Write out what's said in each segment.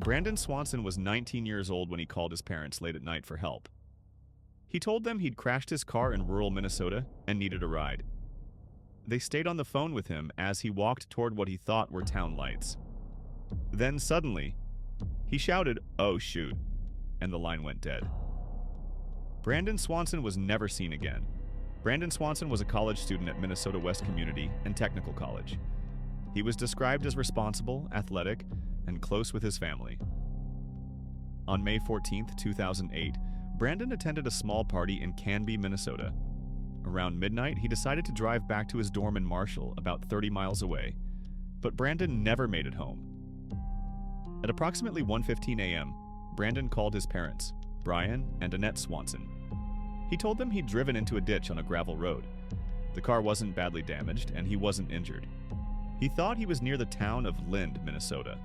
Brandon Swanson was 19 years old when he called his parents late at night for help. He told them he'd crashed his car in rural Minnesota and needed a ride. They stayed on the phone with him as he walked toward what he thought were town lights. Then suddenly, he shouted, "Oh shoot," and the line went dead. Brandon Swanson was never seen again. Brandon Swanson was a college student at Minnesota West Community and Technical College. He was described as responsible, athletic, and close with his family. On May 14, 2008, Brandon attended a small party in Canby, Minnesota. Around midnight, he decided to drive back to his dorm in Marshall, about 30 miles away. But Brandon never made it home. At approximately 1:15 a.m., Brandon called his parents, Brian and Annette Swanson. He told them he'd driven into a ditch on a gravel road. The car wasn't badly damaged, and he wasn't injured. He thought he was near the town of Lind, Minnesota.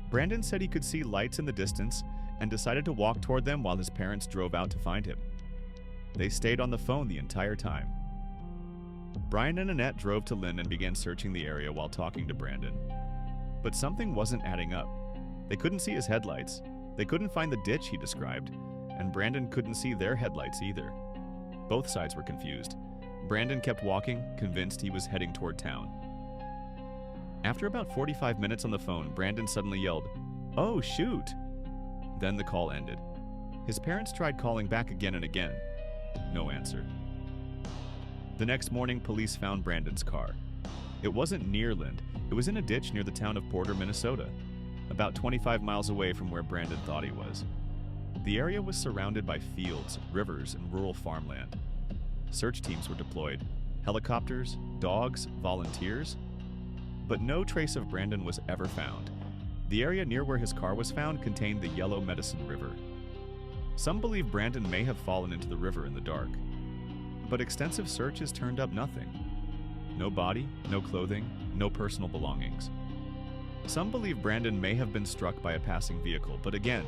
Brandon said he could see lights in the distance and decided to walk toward them while his parents drove out to find him. They stayed on the phone the entire time. Brian and Annette drove to Lind and began searching the area while talking to Brandon. But something wasn't adding up. They couldn't see his headlights. They couldn't find the ditch he described, and Brandon couldn't see their headlights either. Both sides were confused. Brandon kept walking, convinced he was heading toward town. After about 45 minutes on the phone, Brandon suddenly yelled, "Oh, shoot!" Then the call ended. His parents tried calling back again and again. No answer. The next morning, police found Brandon's car. It wasn't near Lind. It was in a ditch near the town of Porter, Minnesota, about 25 miles away from where Brandon thought he was. The area was surrounded by fields, rivers, and rural farmland. Search teams were deployed, helicopters, dogs, volunteers, but no trace of Brandon was ever found. The area near where his car was found contained the Yellow Medicine River. Some believe Brandon may have fallen into the river in the dark, but extensive searches turned up nothing. No body, no clothing, no personal belongings. Some believe Brandon may have been struck by a passing vehicle, but again,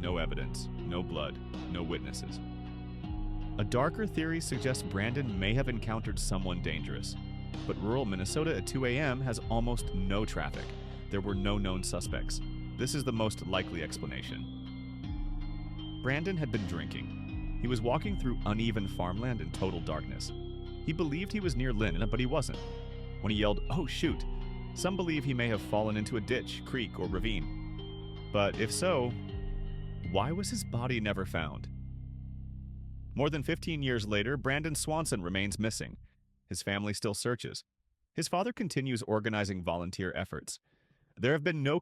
no evidence, no blood, no witnesses. A darker theory suggests Brandon may have encountered someone dangerous, but rural Minnesota at 2 a.m. has almost no traffic. There were no known suspects. This is the most likely explanation. Brandon had been drinking. He was walking through uneven farmland in total darkness. He believed he was near Lynn, but he wasn't. When he yelled, "Oh shoot," some believe he may have fallen into a ditch, creek, or ravine. But if so, why was his body never found? More than 15 years later, Brandon Swanson remains missing. His family still searches. His father continues organizing volunteer efforts. There have been no